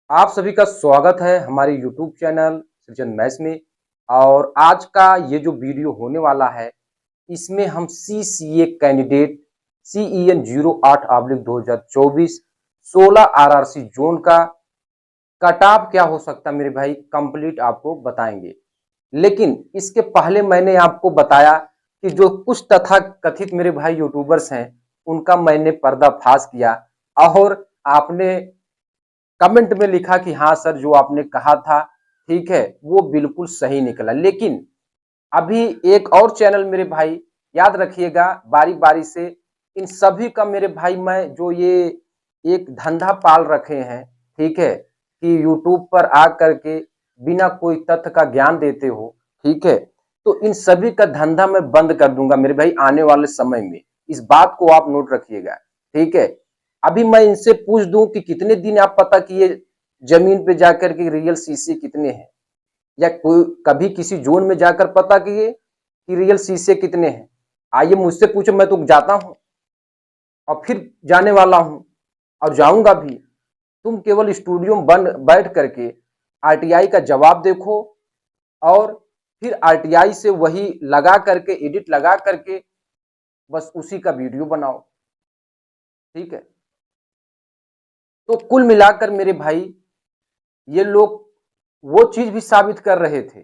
आप सभी का स्वागत है हमारे यूट्यूब चैनल सृजन मैथ्स में। और आज का ये जो वीडियो होने वाला है, इसमें हम CCA candidate CEN 08/2024 16 RRC zone का कट ऑफ क्या हो सकता है मेरे भाई कंप्लीट आपको बताएंगे। लेकिन इसके पहले मैंने आपको बताया कि जो कुछ तथाकथित मेरे भाई यूट्यूबर्स हैं, उनका मैंने पर्दाफाश किया और आपने कमेंट में लिखा कि हाँ सर, जो आपने कहा था ठीक है, वो बिल्कुल सही निकला। लेकिन अभी एक और चैनल मेरे भाई, याद रखिएगा बारी बारी से इन सभी का मेरे भाई, मैं जो ये एक धंधा पाल रखे हैं, ठीक है, कि यूट्यूब पर आ करके बिना कोई तथ्य का ज्ञान देते हो, ठीक है, तो इन सभी का धंधा मैं बंद कर दूंगा मेरे भाई आने वाले समय में। इस बात को आप नोट रखिएगा, ठीक है। अभी मैं इनसे पूछ दूं कि कितने दिन आप पता किए जमीन पे जाकर के रियल शीशे कितने हैं, या कोई कभी किसी जोन में जाकर पता किए कि रियल शीशे कितने हैं। आइए मुझसे पूछो, मैं तो जाता हूं और फिर जाने वाला हूं और जाऊंगा भी। तुम केवल स्टूडियो में बंद बैठ करके आरटीआई का जवाब देखो और फिर आरटीआई से वही लगा करके एडिट लगा करके बस उसी का वीडियो बनाओ, ठीक है। तो कुल मिलाकर मेरे भाई, ये लोग वो चीज भी साबित कर रहे थे।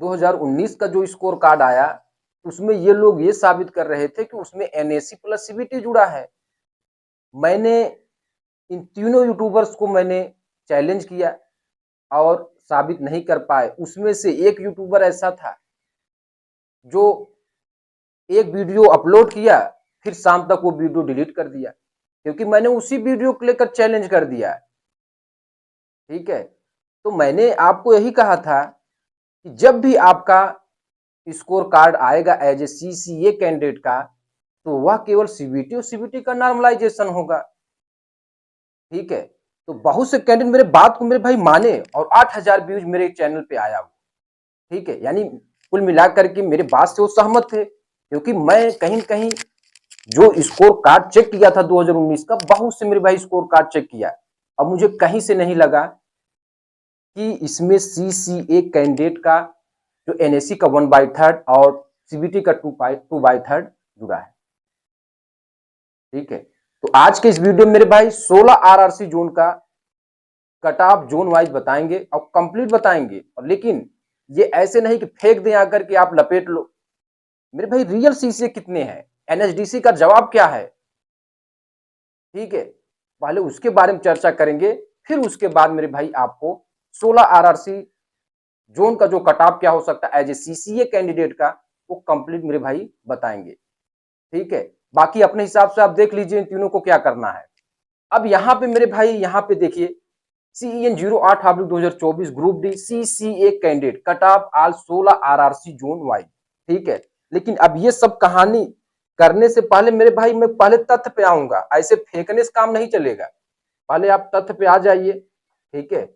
2019 का जो स्कोर कार्ड आया, उसमें ये लोग ये साबित कर रहे थे कि उसमें NSE प्लस CBT जुड़ा है। मैंने इन तीनों यूट्यूबर्स को मैंने चैलेंज किया और साबित नहीं कर पाए। उसमें से एक यूट्यूबर ऐसा था जो एक वीडियो अपलोड किया, फिर शाम तक वो वीडियो डिलीट कर दिया, क्योंकि मैंने उसी वीडियो को लेकर चैलेंज कर दिया, ठीक है। तो मैंने आपको यही कहा था कि जब भी आपका स्कोर कार्ड आएगा एज ए CCA कैंडिडेट का, तो वह केवल CBT और CBT का नॉर्मलाइजेशन होगा, ठीक है। तो बहुत से कैंडिडेट मेरे बात को मेरे भाई माने और 8,000 व्यूज मेरे चैनल पे आया, ठीक है। यानी कुल मिलाकर के मेरे बात से वो सहमत थे, क्योंकि मैं कहीं कहीं जो स्कोर कार्ड चेक किया था 2019 का, बहुत से मेरे भाई स्कोर कार्ड चेक किया और मुझे कहीं से नहीं लगा कि इसमें CCA कैंडिडेट का जो NSE का 1/3 और CBT का 2/3 जुड़ा है, ठीक है। तो आज के इस वीडियो में मेरे भाई 16 RRC जोन का कट ऑफ जोन वाइज बताएंगे और कंप्लीट बताएंगे। और लेकिन ये ऐसे नहीं कि फेंक दें आकर के आप लपेट लो। मेरे भाई रियल CCA कितने हैं, NSDC का जवाब क्या है, ठीक है, पहले उसके बारे में चर्चा करेंगे। फिर उसके बाद मेरे भाई आपको 16 RRC जोन का जो कट ऑफ क्या हो सकता है एज ए CCA कैंडिडेट का, वो कंप्लीट मेरे भाई बताएंगे, ठीक है। बाकी अपने हिसाब से आप देख लीजिए इन तीनों को क्या करना है। अब यहाँ पे मेरे भाई, यहाँ पे देखिए CEN 08/2024 group D CCA candidate cut of all 16 RRC zone wise, ठीक है। लेकिन अब ये सब कहानी करने से पहले मेरे भाई, मैं पहले तथ्य पे आऊंगा, ऐसे फेंकने से काम नहीं चलेगा। पहले आप तथ्य पे आ जाइए, ठीक है।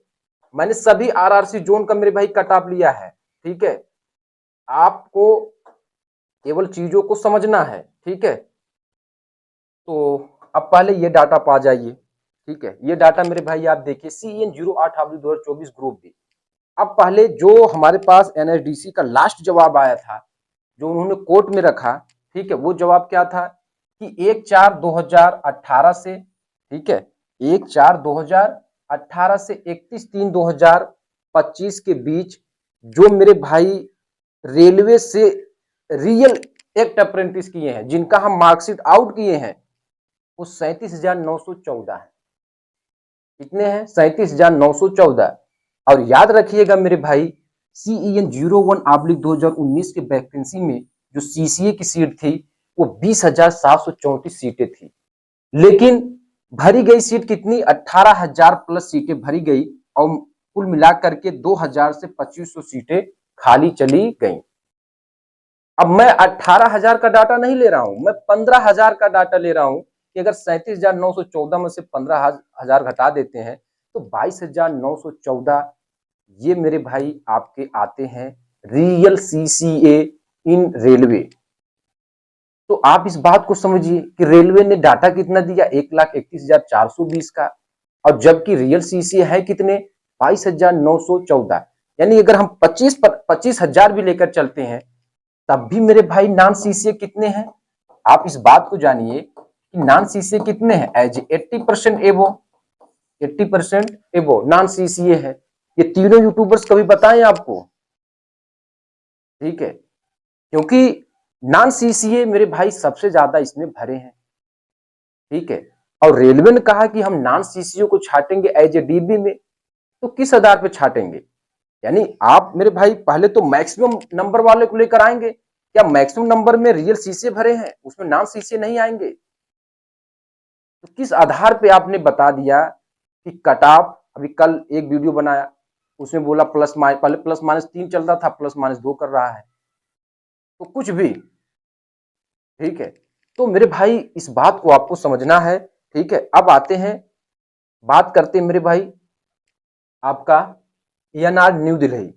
मैंने सभी RRC जोन का मेरे भाई कट ऑफ लिया है, ठीक है। आपको केवल चीजों को समझना है, ठीक है। तो अब पहले ये डाटा पा जाइए, ठीक है। ये डाटा मेरे भाई आप देखिए CEN 08/2024 ग्रुप डी। अब पहले जो हमारे पास NSDC का लास्ट जवाब आया था, जो उन्होंने कोर्ट में रखा, ठीक है, वो जवाब क्या था कि 1/4/2018 से, ठीक है, 1/4/2018 से 31/3/2025 के बीच जो मेरे भाई रेलवे से रियल एक्ट अप्रेंटिस किए हैं, जिनका हम मार्कशीट आउट किए हैं, वो 37,914 है। कितने हैं? 37,914। और याद रखिएगा मेरे भाई, CEN 01/2019 के वैकेंसी में जो CCA की सीट थी, वो 20,734 सीटें थी। लेकिन भरी गई सीट कितनी? 18,000 प्लस सीटें भरी गई और कुल मिलाकर के 2,000 से 2,500 सीटें खाली चली गई। अब मैं 18,000 का डाटा नहीं ले रहा हूं, मैं 15,000 का डाटा ले रहा हूं कि अगर 37,914 में से 15,000 घटा देते हैं तो 22,914 ये मेरे भाई आपके आते हैं रियल CCA इन रेलवे। तो आप इस बात को समझिए कि रेलवे ने डाटा कितना दिया, 1,31,420 का। और जबकि रियल सीसीए है कितने 22,914। यानी अगर हम 25,000 भी लेकर चलते हैं तब भी मेरे भाई नॉन सीसीए कितने हैं। आप इस बात को जानिए कि नॉन सीसीए कितने हैं, एज 80% एबो, 80% एबो नॉन सीसीए है। ये तीनों यूट्यूबर्स कभी बताएं आपको, ठीक है, क्योंकि नॉन सीसीए मेरे भाई सबसे ज्यादा इसमें भरे हैं, ठीक है। और रेलवे ने कहा कि हम नॉन सीसीए को छाटेंगे एज ए डीबी में, तो किस आधार पे छाटेंगे। यानी आप मेरे भाई पहले तो मैक्सिमम नंबर वाले को लेकर आएंगे, क्या मैक्सिमम नंबर में रियल सीसीए भरे हैं, उसमें नॉन सीसीए नहीं आएंगे। तो किस आधार पे आपने बता दिया कि कट ऑफ, अभी कल एक वीडियो बनाया उसमें बोला प्लस माइनस, पहले प्लस माइनस 3 चल रहा था, प्लस माइनस 2 कर रहा है, तो कुछ भी, ठीक है। तो मेरे भाई इस बात को आपको समझना है, ठीक है। अब आते हैं, बात करते हैं मेरे भाई आपका एनआर न्यू दिल्ली।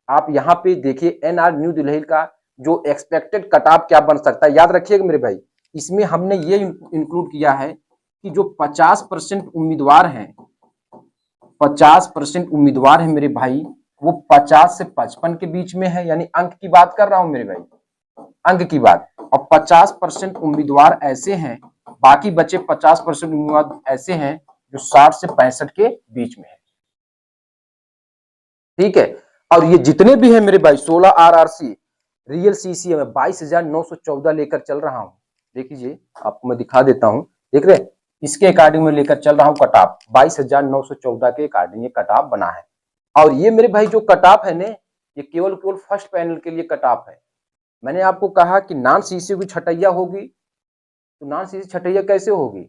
आप यहाँ पे देखिए एनआर न्यू दिल्ली का जो एक्सपेक्टेड कट ऑफ क्या बन सकता है, याद रखिएगा मेरे भाई। इसमें हमने ये इंक्लूड किया है कि जो 50% उम्मीदवार हैं, 50% उम्मीदवार है मेरे भाई, वो 50 से 55 के बीच में है, यानी अंक की बात कर रहा हूं मेरे भाई, अंक की बात। और 50% उम्मीदवार ऐसे हैं, बाकी बचे 50% उम्मीदवार ऐसे हैं जो 60 से 65 के बीच में है, ठीक है। और ये जितने भी हैं मेरे भाई 16 आरआरसी रियल सीसीए में 22,914 लेकर चल रहा हूं। देख लीजिए, आपको मैं दिखा देता हूं, देख रहे, इसके अकॉर्डिंग में लेकर चल रहा हूं कट ऑफ 22,914 के अकॉर्डिंग ये कट ऑफ बना है। और ये मेरे भाई जो कट ऑफ है ने, ये केवल फर्स्ट पैनल के लिए कट ऑफ है। मैंने आपको कहा कि नॉन सीसीए की छटैया होगी, तो नॉन सीसीए छटैया कैसे होगी,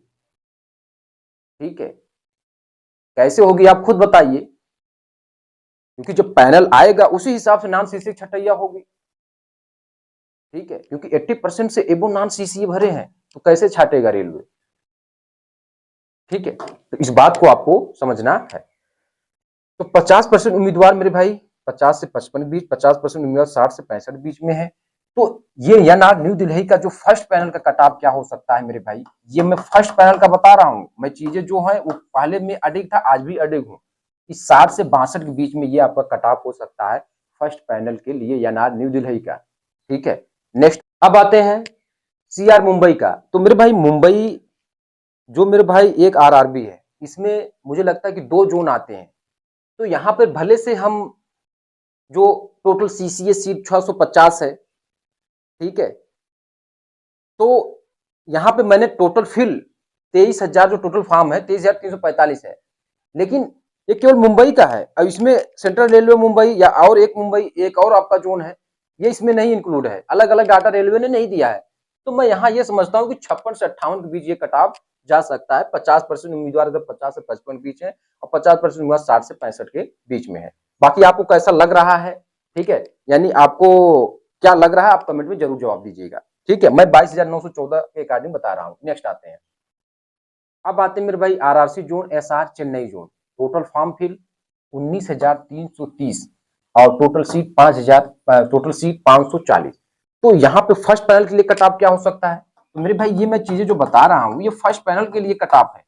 ठीक है, कैसे होगी आप खुद बताइए, क्योंकि जब पैनल आएगा उसी हिसाब से नॉन सीसीए छटैया होगी, ठीक है। क्योंकि 80% से एबो नॉन सीसीए भरे हैं, तो कैसे छाटेगा रेलवे, ठीक है। तो इस बात को आपको समझना है। तो 50% उम्मीदवार मेरे भाई 50 से 55 बीच, 50% उम्मीदवार 60 से 65 बीच में है। तो ये एनआर न्यू दिल्ली का जो फर्स्ट पैनल का कट ऑफ क्या हो सकता है मेरे भाई, ये मैं फर्स्ट पैनल का बता रहा हूं। मैं चीजें जो है वो पहले में अडिग था, आज भी अडिग हूं। इस 60 से 62 के बीच में ये आपका कट ऑफ हो सकता है फर्स्ट पैनल के लिए एनआर न्यू दिल्ली का, ठीक है। नेक्स्ट अब आते हैं सीआर मुंबई का। तो मेरे भाई मुंबई जो मेरे भाई एक आरआरबी है, इसमें मुझे लगता है कि 2 जोन आते हैं। तो यहाँ पर भले से हम जो टोटल सीसीए सीट 650 है, ठीक है, तो यहाँ पे मैंने टोटल फिल 23,000 जो टोटल फॉर्म है 23,345 है, लेकिन ये केवल मुंबई का है। अब इसमें सेंट्रल रेलवे मुंबई या और एक मुंबई, एक और आपका जोन है, ये इसमें नहीं इंक्लूड है, अलग अलग डाटा रेलवे ने नहीं दिया है। तो मैं यहाँ ये समझता हूँ कि 56 से 58 के बीच ये कट ऑफ जा सकता है। 50% उम्मीदवार अगर 50 से 55 बीच है और 50% उम्मीदवार 60 से 65 के बीच में है। बाकी आपको कैसा लग रहा है, ठीक है, यानी आपको क्या लग रहा है आप कमेंट में जरूर जवाब दीजिएगा, ठीक है। मैं 22,914 के अकॉर्डिंग बता रहा हूँ। नेक्स्ट आते हैं, अब आते हैं मेरे भाई RRC zone, SR Chennai zone. Total form fill 19,330 और टोटल सीट 5,000, टोटल सीट 540। तो यहाँ पे फर्स्ट पैनल के लिए कट ऑफ क्या हो सकता है, तो मेरे भाई ये मैं चीजें जो बता रहा हूँ ये फर्स्ट पैनल के लिए कट ऑफ है।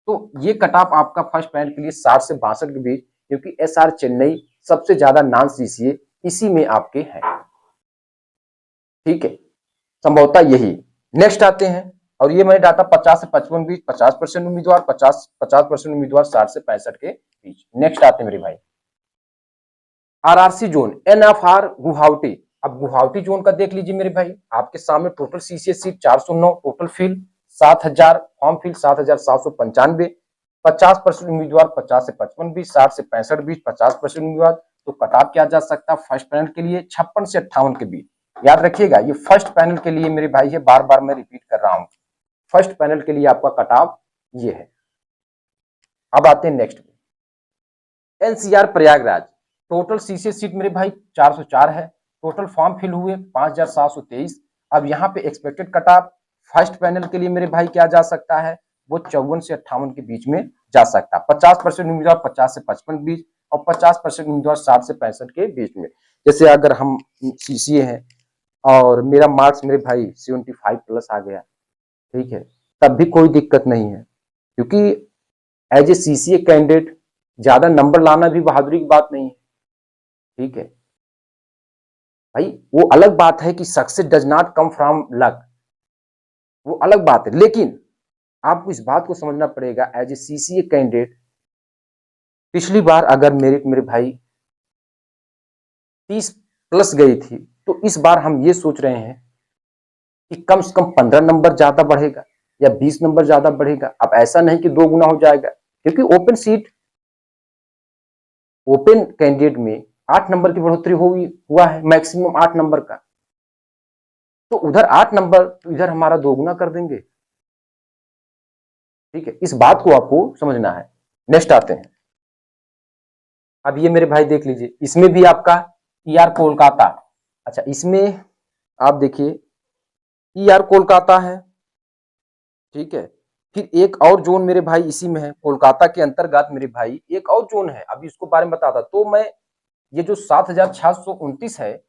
तो ये कट ऑफ आपका फर्स्ट पैनल के लिए 60 से 62 के बीच, क्योंकि एसआर चेन्नई सबसे ज्यादा नॉन सीसीए इसी में आपके हैं, ठीक है, संभवतः यही। नेक्स्ट आते हैं, और ये मैंने डाटा 50 से 55 बीच, 50% उम्मीदवार, 50% उम्मीदवार 60 से 65 के बीच। नेक्स्ट आते हैं मेरे भाई आरआरसी जोन, एनएफआर गुवाहाटी। अब गुवाहाटी जोन का देख लीजिए मेरे भाई, आपके सामने total CCA seat 409, total fill 7,000, form fill 7,795, 50% उम्मीदवार 50 से 55 बीच, 60 से 65 बीच, 50% उम्मीदवार। तो कट ऑफ क्या जा सकता है फर्स्ट पैनल के लिए 56 से 58 के बीच। याद रखिएगा ये फर्स्ट पैनल के लिए मेरे भाई है, बार बार मैं रिपीट कर रहा हूं, फर्स्ट पैनल के लिए आपका कट ऑफ ये है। अब आते हैं next NCR Prayagraj. Total CCA seat मेरे भाई 404 है, टोटल फॉर्म फिल हुए 5,723। अब यहाँ पे expected cut off first panel के लिए मेरे भाई क्या जा सकता है, वो 54 से 58 के बीच में जा सकता है। 50% उम्मीदवार 50 से 55 बीच और 50% उम्मीदवार 60 से 65 के बीच में। जैसे अगर हम सीसीए हैं और मेरा मार्क्स मेरे भाई 75 प्लस आ गया, ठीक है, तब भी कोई दिक्कत नहीं है, क्योंकि एज ए सीसीए कैंडिडेट ज्यादा नंबर लाना भी बहादुरी की बात नहीं है, ठीक है भाई। वो अलग बात है कि success does not come from luck, वो अलग बात है, लेकिन आपको इस बात को समझना पड़ेगा एज ए सीसीए कैंडिडेट, पिछली बार अगर मेरे भाई 30 प्लस गई थी, तो इस बार हम ये सोच रहे हैं कि कम से कम 15 नंबर ज्यादा बढ़ेगा या 20 नंबर ज्यादा बढ़ेगा। अब ऐसा नहीं कि 2 गुना हो जाएगा, क्योंकि ओपन सीट, ओपन कैंडिडेट में 8 नंबर की बढ़ोतरी हुआ है, मैक्सिमम 8 नंबर का, तो उधर 8 नंबर, तो इधर हमारा 2 गुना कर देंगे, ठीक है। इस बात को आपको समझना है। नेक्स्ट आते हैं, अब ये मेरे भाई देख लीजिए, इसमें भी आपका ईआर कोलकाता, अच्छा इसमें आप देखिए ईआर कोलकाता है, ठीक है। फिर एक और जोन मेरे भाई इसी में है, कोलकाता के अंतर्गत मेरे भाई एक और जोन है, अभी इसको बारे में बताता। तो मैं ये जो 7629 है,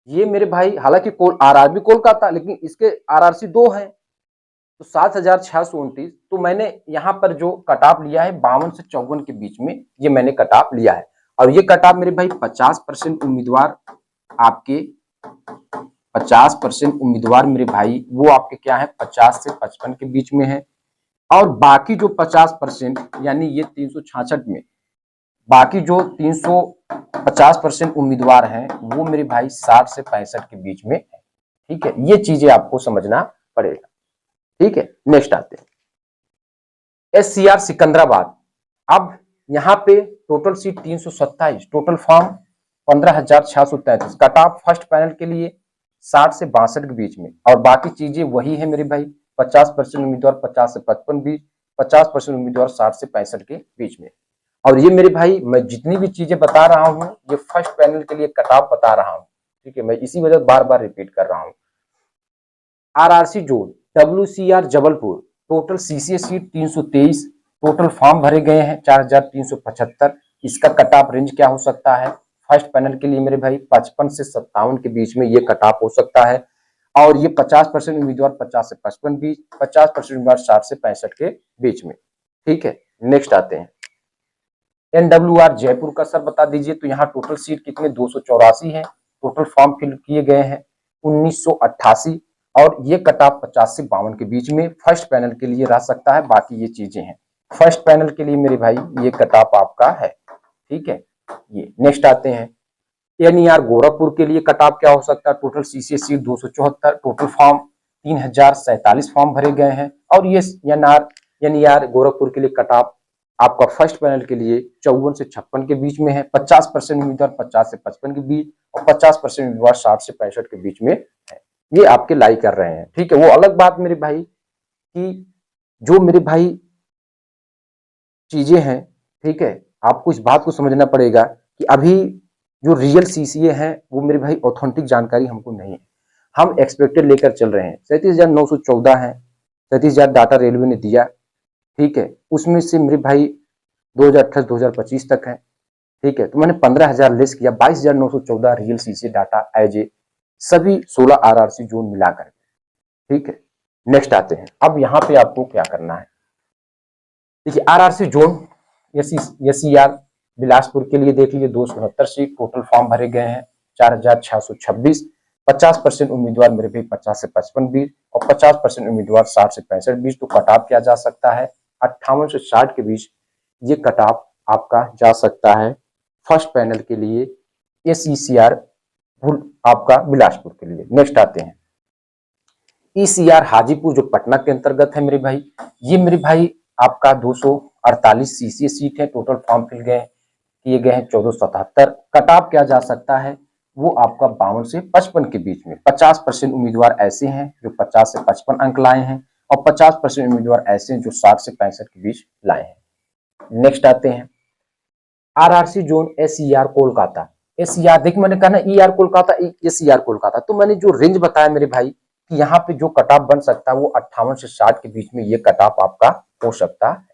ये मेरे भाई हालांकि आरआरबी कोलकाता, लेकिन इसके आरआरसी 2 हैं, तो 7629, तो मैंने यहाँ पर जो कट ऑफ लिया है 52 से 54 के बीच में, ये मैंने कट ऑफ लिया है। और ये कट ऑफ मेरे भाई 50% उम्मीदवार आपके, 50% उम्मीदवार मेरे भाई वो आपके क्या है 50 से 55 के बीच में है। और बाकी जो 50% यानी ये 366 में बाकी जो 350% उम्मीदवार हैं वो मेरे भाई 60 से 65 के बीच में है, ठीक है। ये चीजें आपको समझना पड़ेगा, ठीक है। नेक्स्ट आते हैं एससीआर सिकंदराबाद। अब यहाँ पे total seat 327, total form 15,633, cut off first panel के लिए 60 से 62 के बीच में, और बाकी चीजें वही है मेरे भाई, 50% उम्मीदवार 50 से 55 बीच, 50% उम्मीदवार 60 से 65 के बीच में। और ये मेरे भाई मैं जितनी भी चीजें बता रहा हूँ ये फर्स्ट पैनल के लिए कट ऑफ बता रहा हूँ, ठीक है। मैं इसी वजह बार बार रिपीट कर रहा हूँ। RRC zone WCR Jabalpur, total CCA seat 323, total form भरे गए हैं 4375। इसका कट ऑफ रेंज क्या हो सकता है फर्स्ट पैनल के लिए मेरे भाई 55 से 57 के बीच में ये कट ऑफ हो सकता है। और ये 50% उम्मीदवार 50 से 55 बीच, 50% उम्मीदवार 60 से 65 के बीच में, ठीक है। नेक्स्ट आते हैं NWR जयपुर का सर बता दीजिए। तो यहाँ टोटल सीट कितने 284 है, टोटल फॉर्म फिल किए गए हैं 1988, और ये कट ऑफ 50 से 52 के बीच में फर्स्ट पैनल के लिए रह सकता है। बाकी ये चीजें हैं फर्स्ट पैनल के लिए मेरे भाई, ये कट ऑफ आपका है, ठीक है। ये नेक्स्ट आते हैं NER गोरखपुर के लिए कट ऑफ क्या हो सकता है, total CCA seat 274, total form 3047 form भरे गए हैं। और ये NER गोरखपुर के लिए कट ऑफ आपका फर्स्ट पैनल के लिए 54 से 56 के बीच में है, 50% उम्मीदवार 50 से 55 के बीच, और 50% उम्मीदवार 60 से 65 के बीच में है। ये आपके लाई कर रहे हैं, ठीक है। वो अलग बात मेरे भाई कि जो मेरे भाई चीजें हैं, ठीक है, आपको इस बात को समझना पड़ेगा कि अभी जो रियल सीसीए हैं वो मेरे भाई ऑथेंटिक जानकारी हमको नहीं है, हम एक्सपेक्टेड लेकर चल रहे हैं। 37,914 है, 37,000 डाटा रेलवे ने दिया, ठीक है। उसमें से मेरे भाई 2028-2025 तक है, ठीक है। तो मैंने 15,000 लेस किया, 22,914 real CCA data as a सभी 16 आरआरसी जोन मिलाकर, ठीक है। नेक्स्ट आते हैं, अब यहाँ पे आपको क्या करना है, देखिए आरआरसी जोन SCR बिलासपुर के लिए देख लीजिए 269 सीट, टोटल फॉर्म भरे गए हैं 4,626, 50% उम्मीदवार मेरे भाई 50 से 55 बीच, और 50% उम्मीदवार 60 से 65 बीच। तो कट ऑफ किया जा सकता है 58 से 60 के बीच, ये कट ऑफ आपका जा सकता है फर्स्ट पैनल के लिए SECR आपका बिलासपुर के लिए। नेक्स्ट आते हैं ECR हाजीपुर जो पटना के अंतर्गत है मेरे भाई, ये मेरे भाई आपका 248 सीसीए सीट है, टोटल फॉर्म किए गए हैं 1477। कट ऑफ क्या जा सकता है वो आपका 52 से 55 के बीच में, 50% उम्मीदवार ऐसे हैं जो 50 से 55 अंक लाए हैं, और 50% उम्मीदवार ऐसे हैं जो 60 से 65 के बीच लाए हैं। नेक्स्ट आते हैं RRC zone SER Kolkata. SER देखिए मैंने कहा ना ER कोलकाता, SER कोलकाता, तो मैंने जो रेंज बताया मेरे भाई कि यहाँ पे जो कट ऑफ बन सकता है वो 58 से 60 के बीच में ये कट ऑफ आपका हो सकता है।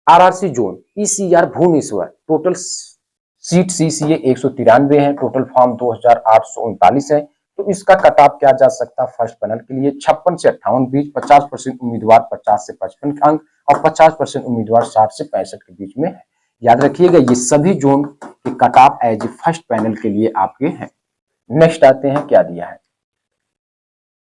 RRC zone ECR Bhubaneswar, total seat CCA 193 है, टोटल फॉर्म 2,839 है, तो इसका कट ऑफ क्या जा सकता है फर्स्ट पैनल के लिए 56 से 58 बीच, 50% उम्मीदवार 50 से 55 अंक और 50% उम्मीदवार 60 से 65 के बीच में है। याद रखिएगा ये सभी जोन के cut off as a first panel के लिए आपके हैं। नेक्स्ट आते हैं क्या दिया है।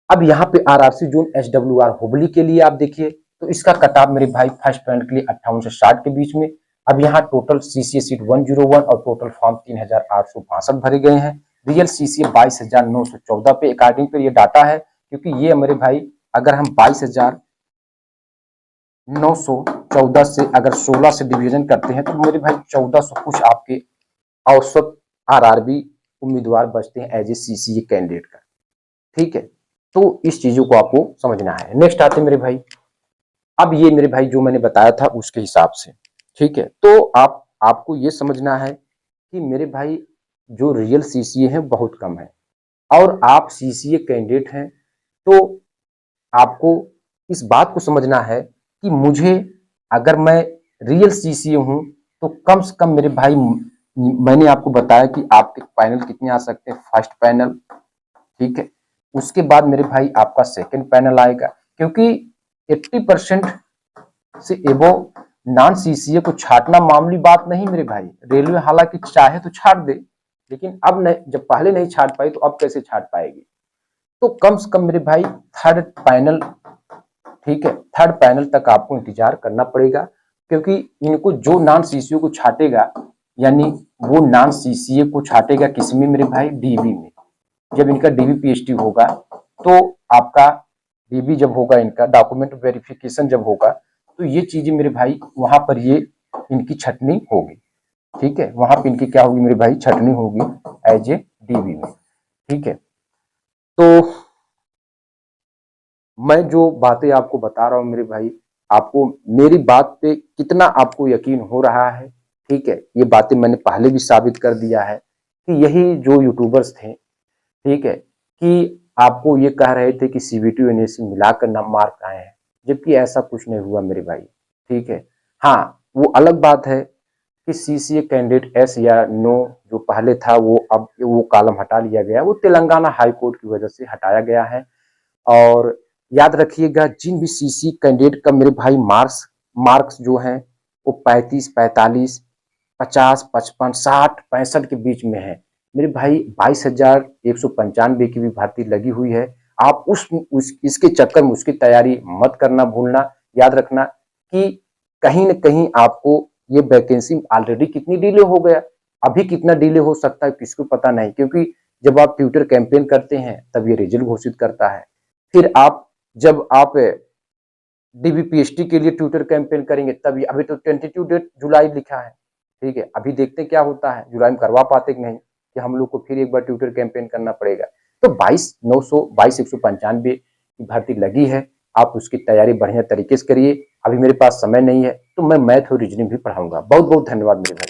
अब यहाँ पे आरआरसी जोन SWR हुबली के लिए आप देखिए तो इसका कट ऑफ मेरे भाई फर्स्ट पैनल के लिए 58 से 60 के बीच में। अब यहाँ टोटल CCA सीट 101 और टोटल फॉर्म 3862 भरे गए हैं। रियल CCA 22,914 पे अकॉर्डिंग पर ये डाटा है, क्योंकि ये मेरे भाई अगर हम 22,914 से अगर 16 से डिवीजन करते हैं तो मेरे भाई 1400 कुछ आपके औसत RRB उम्मीदवार बचते हैं एज ए CCA कैंडिडेट का। ठीक है, तो इस चीजों को आपको समझना है। नेक्स्ट आते मेरे भाई, अब ये मेरे भाई जो मैंने बताया था उसके हिसाब से, ठीक है, तो आपको ये समझना है कि मेरे भाई जो रियल CCA है बहुत कम है और आप CCA कैंडिडेट हैं, तो आपको इस बात को समझना है कि मुझे अगर मैं रियल CCA हूं तो कम से कम मेरे भाई मैंने आपको बताया कि आपके पैनल कितने आ सकते हैं, फर्स्ट पैनल, ठीक है, उसके बाद मेरे भाई आपका सेकंड पैनल आएगा, क्योंकि 80% से एबो नॉन CCA को छाटना मामूली बात नहीं मेरे भाई। रेलवे हालांकि चाहे तो छाट दे, लेकिन अब नहीं, जब पहले नहीं छाट पाई तो अब कैसे छाट पाएगी। तो कम से कम मेरे भाई थर्ड पैनल, ठीक है, थर्ड पैनल तक आपको इंतजार करना पड़ेगा, क्योंकि इनको जो नॉन CCA को छाटेगा, यानी वो नॉन CCA को छाटेगा किसमें मेरे भाई, DB में। जब इनका DB PhD होगा तो आपका DB जब होगा, इनका डॉक्यूमेंट वेरिफिकेशन जब होगा, तो ये चीजें मेरे भाई वहां पर ये इनकी छटनी होगी, ठीक है, वहां पे इनकी क्या होगी मेरे भाई, छटनी होगी एज ए DB में, ठीक है। तो मैं जो बातें आपको बता रहा हूं मेरे भाई, आपको मेरी बात पे कितना आपको यकीन हो रहा है, ठीक है, ये बातें मैंने पहले भी साबित कर दिया है कि यही जो यूट्यूबर्स थे, ठीक है, कि आपको ये कह रहे थे कि CBT NSE मिलाकर ना मार्क आए हैं, जबकि ऐसा कुछ नहीं हुआ मेरे भाई, ठीक है। हाँ, वो अलग बात है कि CCA कैंडिडेट S या नो जो पहले था वो अब वो कॉलम हटा लिया गया, वो तेलंगाना हाई कोर्ट की वजह से हटाया गया है। और याद रखिएगा जिन भी CCA कैंडिडेट का मेरे भाई मार्क्स जो हैं वो 35, 45, 50, 55, 60, 65 के बीच में है मेरे भाई। 22,195 की भी भर्ती लगी हुई है। आप इसके चक्कर में उसकी तैयारी मत करना भूलना। याद रखना कि कहीं न कहीं आपको ये वैकेंसी ऑलरेडी कितनी डिले हो गया, अभी कितना डिले हो सकता है किसको पता नहीं, क्योंकि जब आप ट्विटर कैंपेन करते हैं तब ये रिजल्ट घोषित करता है। फिर जब आप DB PhD के लिए ट्विटर कैंपेन करेंगे तभी, अभी तो 22 डेट जुलाई लिखा है, ठीक है, अभी देखते क्या होता है, जुलाई में करवा पाते कि नहीं, कि हम लोग को फिर एक बार ट्विटर कैंपेन करना पड़ेगा। तो 22,195 की भर्ती लगी है, आप उसकी तैयारी बढ़िया तरीके से करिए। अभी मेरे पास समय नहीं है तो मैं मैथ और रीजनिंग भी पढ़ाऊंगा। बहुत बहुत धन्यवाद मेरे भाई।